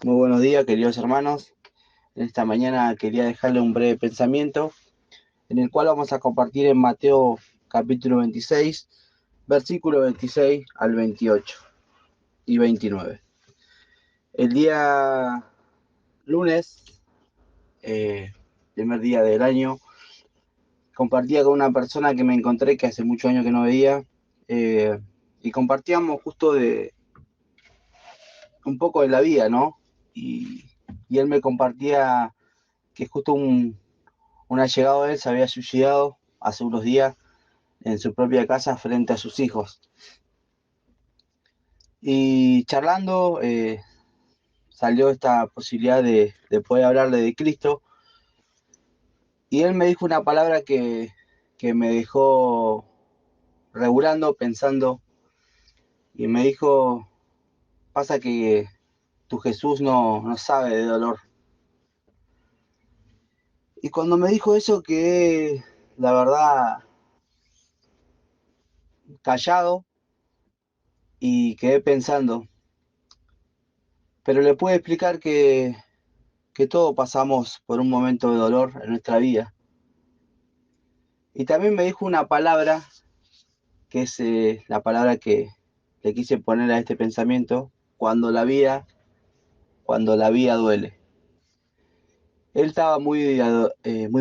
Muy buenos días, queridos hermanos. En esta mañana quería dejarle un breve pensamiento en el cual vamos a compartir en Mateo capítulo 26, versículo 26 al 28 y 29. El día lunes, primer día del año, compartía con una persona que me encontré que hace muchos años que no veía, eh, y compartíamos justo de un poco de la vida, ¿no? Y él me compartía que justo un allegado de él se había suicidado hace unos días en su propia casa frente a sus hijos. Y charlando salió esta posibilidad de poder hablarle de Cristo. Y él me dijo una palabra que me dejó regulando, pensando. Y me dijo, pasa que tu Jesús no sabe de dolor. Y cuando me dijo eso quedé, la verdad, callado y quedé pensando. Pero le puedo explicar que todos pasamos por un momento de dolor en nuestra vida. Y también me dijo una palabra, que es la palabra que le quise poner a este pensamiento, cuando la vida duele. Él estaba muy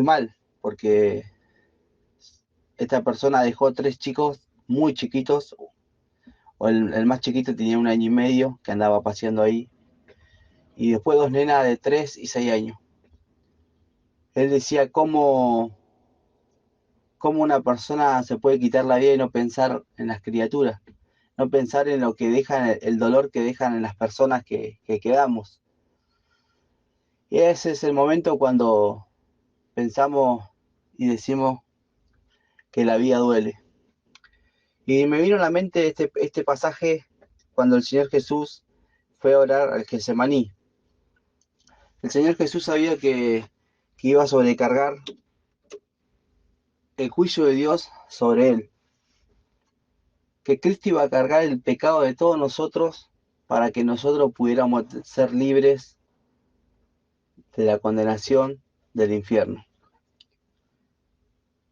mal, porque esta persona dejó tres chicos muy chiquitos, o el más chiquito tenía 1 año y medio, que andaba paseando ahí, y después dos nenas de 3 y 6 años. Él decía cómo una persona se puede quitar la vida y no pensar en las criaturas, no pensar en lo que dejan, el dolor que dejan en las personas que quedamos. Y ese es el momento cuando pensamos y decimos que la vida duele. Y me vino a la mente este pasaje cuando el Señor Jesús fue a orar al Getsemaní. El Señor Jesús sabía que iba a sobrecargar el juicio de Dios sobre él, que Cristo iba a cargar el pecado de todos nosotros para que nosotros pudiéramos ser libres de la condenación del infierno.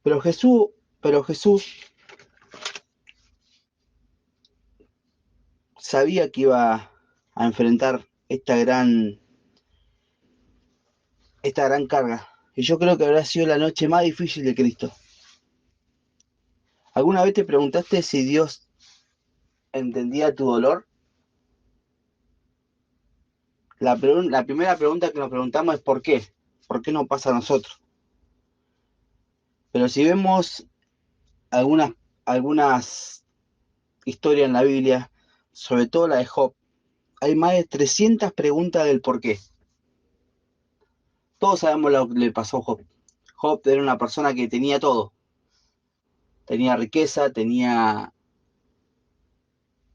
Pero Jesús, pero Jesús sabía que iba a enfrentar esta gran carga. Y yo creo que habrá sido la noche más difícil de Cristo. ¿Alguna vez te preguntaste si Dios entendía tu dolor? La primera pregunta que nos preguntamos es ¿por qué? ¿Por qué no pasa a nosotros? Pero si vemos algunas, algunas historias en la Biblia, sobre todo la de Job, hay más de 300 preguntas del por qué. Todos sabemos lo que le pasó a Job. Job era una persona que tenía todo. Tenía riqueza, tenía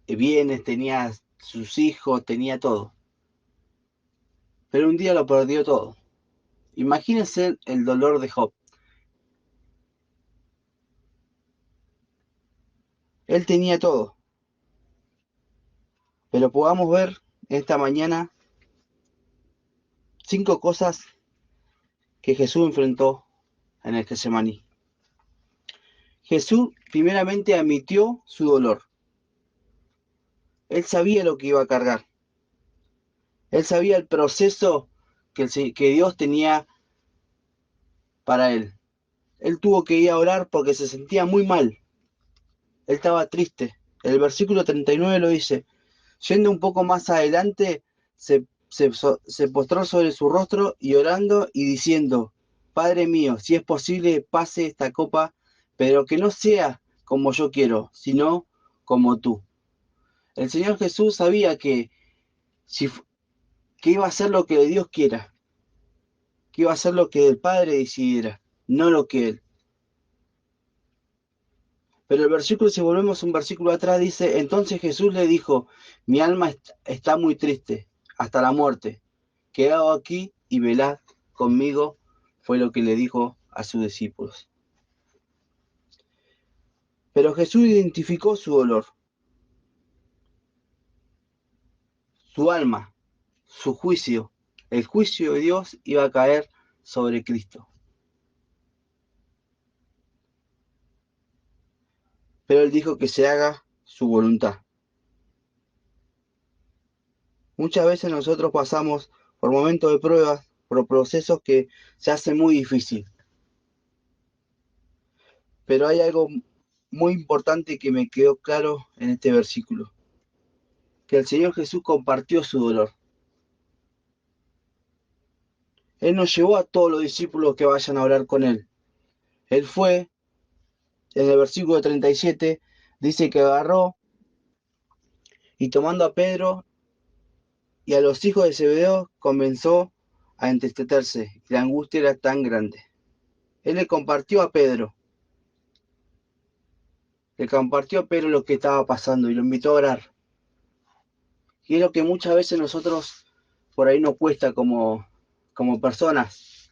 bienes, tenía sus hijos, tenía todo. Pero un día lo perdió todo. Imagínense el dolor de Job. Él tenía todo. Pero podamos ver esta mañana 5 cosas que Jesús enfrentó en el Getsemaní. Jesús primeramente admitió su dolor. Él sabía lo que iba a cargar. Él sabía el proceso que Dios tenía para él. Él tuvo que ir a orar porque se sentía muy mal. Él estaba triste. El versículo 39 lo dice. Yendo un poco más adelante, se postró sobre su rostro y orando y diciendo, Padre mío, si es posible, pase esta copa, pero que no sea como yo quiero, sino como tú. El Señor Jesús sabía si, que iba a hacer lo que Dios quiera, que iba a hacer lo que el Padre decidiera, no lo que Él. Pero el versículo, si volvemos un versículo atrás, dice, entonces Jesús le dijo, mi alma está muy triste, hasta la muerte. Quedaos aquí y velad conmigo, fue lo que le dijo a sus discípulos. Pero Jesús identificó su dolor, su alma. su juicio, el juicio de Dios iba a caer sobre Cristo. Pero él dijo que se haga su voluntad. Muchas veces nosotros pasamos por momentos de pruebas, por procesos que se hacen muy difícil. Pero hay algo muy importante que me quedó claro en este versículo, que el Señor Jesús compartió su dolor. Él no llevó a todos los discípulos que vayan a orar con él. Él fue, en el versículo 37, dice que agarró y tomando a Pedro y a los hijos de Zebedeo comenzó a entristecerse, y la angustia era tan grande. Él le compartió a Pedro lo que estaba pasando y lo invitó a orar. Y es lo que muchas veces nosotros por ahí nos cuesta como personas.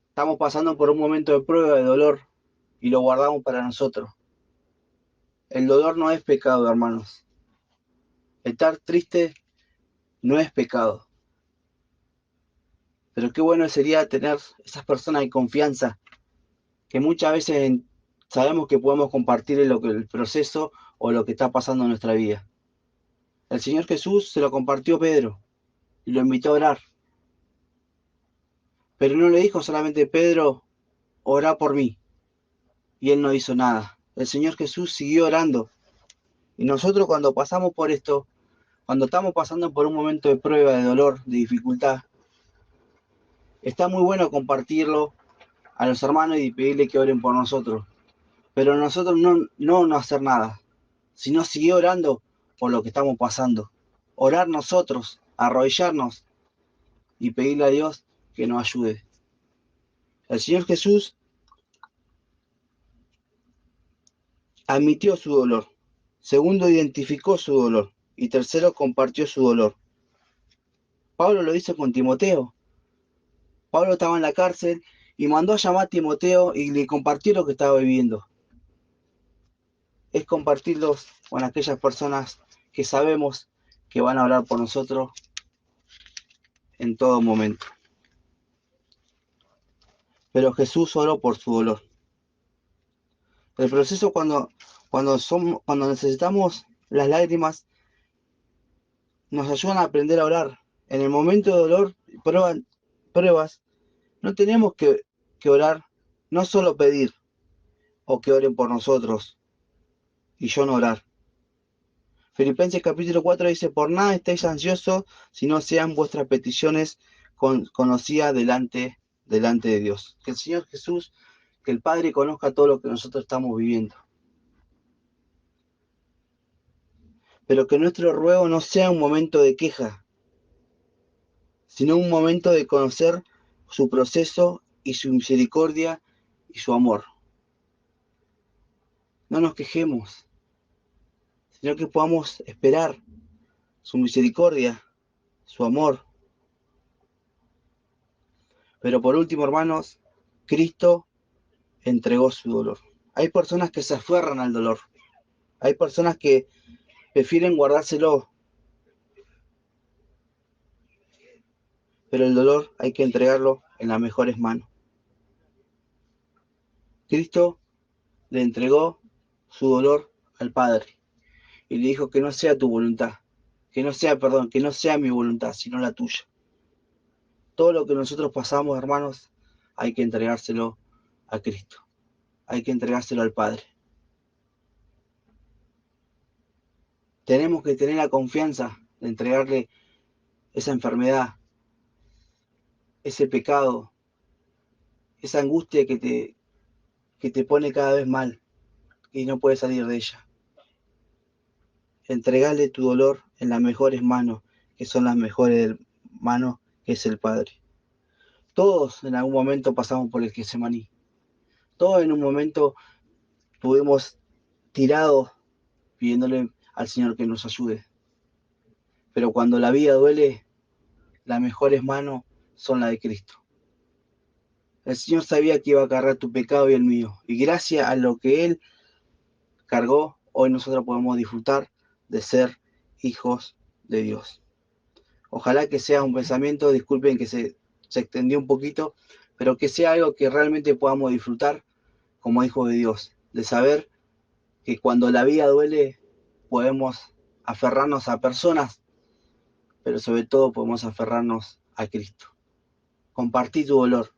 Estamos pasando por un momento de prueba, de dolor, y lo guardamos para nosotros. El dolor no es pecado, hermanos. Estar triste no es pecado. Pero qué bueno sería tener esas personas de confianza que muchas veces sabemos que podemos compartir el proceso o lo que está pasando en nuestra vida. El Señor Jesús se lo compartió a Pedro y lo invitó a orar. Pero no le dijo solamente, Pedro, ora por mí. Y él no hizo nada. El Señor Jesús siguió orando. Y nosotros cuando pasamos por esto, cuando estamos pasando por un momento de prueba, de dolor, de dificultad, está muy bueno compartirlo a los hermanos y pedirle que oren por nosotros. Pero nosotros no hacer nada, sino seguir orando por lo que estamos pasando. Orar nosotros, arrodillarnos y pedirle a Dios que nos ayude. El Señor Jesús admitió su dolor. Segundo, identificó su dolor. Y tercero, compartió su dolor. Pablo lo hizo con Timoteo. Pablo estaba en la cárcel y mandó a llamar a Timoteo y le compartió lo que estaba viviendo. Es compartirlos con aquellas personas que sabemos que van a orar por nosotros en todo momento. Pero Jesús oró por su dolor. El proceso cuando necesitamos las lágrimas nos ayudan a aprender a orar. En el momento de dolor, pruebas, no tenemos que orar, no solo pedir o que oren por nosotros y yo no orar. Filipenses capítulo 4 dice, por nada estéis ansiosos, sino sean vuestras peticiones conocidas delante de Dios. Que el Señor Jesús, que el Padre conozca todo lo que nosotros estamos viviendo. Pero que nuestro ruego no sea un momento de queja, sino un momento de conocer su proceso y su misericordia y su amor. No nos quejemos, sino que podamos esperar su misericordia, su amor. Pero por último, hermanos, Cristo entregó su dolor. Hay personas que se aferran al dolor. Hay personas que prefieren guardárselo. Pero el dolor hay que entregarlo en las mejores manos. Cristo le entregó su dolor al Padre y le dijo que no sea tu voluntad, que no sea mi voluntad, sino la tuya. Todo lo que nosotros pasamos, hermanos, hay que entregárselo a Cristo. Hay que entregárselo al Padre. Tenemos que tener la confianza de entregarle esa enfermedad, ese pecado, esa angustia que te pone cada vez mal y no puedes salir de ella. Entregarle tu dolor en las mejores manos, que son las mejores manos, que es el Padre. Todos en algún momento pasamos por el Getsemaní. Todos en un momento estuvimos tirados pidiéndole al Señor que nos ayude. Pero cuando la vida duele, las mejores manos son las de Cristo. El Señor sabía que iba a cargar tu pecado y el mío. Y gracias a lo que Él cargó, hoy nosotros podemos disfrutar de ser hijos de Dios. Ojalá que sea un pensamiento, disculpen que se extendió un poquito, pero que sea algo que realmente podamos disfrutar como hijos de Dios, de saber que cuando la vida duele podemos aferrarnos a personas, pero sobre todo podemos aferrarnos a Cristo. Compartí tu dolor,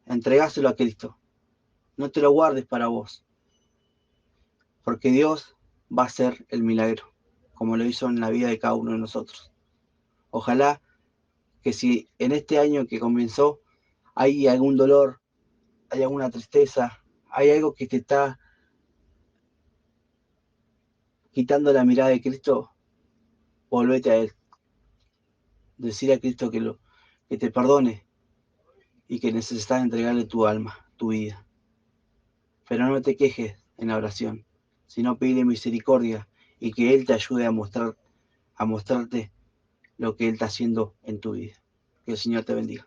entregáselo a Cristo, no te lo guardes para vos, porque Dios va a hacer el milagro, como lo hizo en la vida de cada uno de nosotros. Ojalá que si en este año que comenzó hay algún dolor, hay alguna tristeza, hay algo que te está quitando la mirada de Cristo, volvete a Él. Decir a Cristo que te perdone y que necesitas entregarle tu alma, tu vida. Pero no te quejes en la oración, sino pide misericordia y que Él te ayude a mostrarte lo que Él está haciendo en tu vida. Que el Señor te bendiga.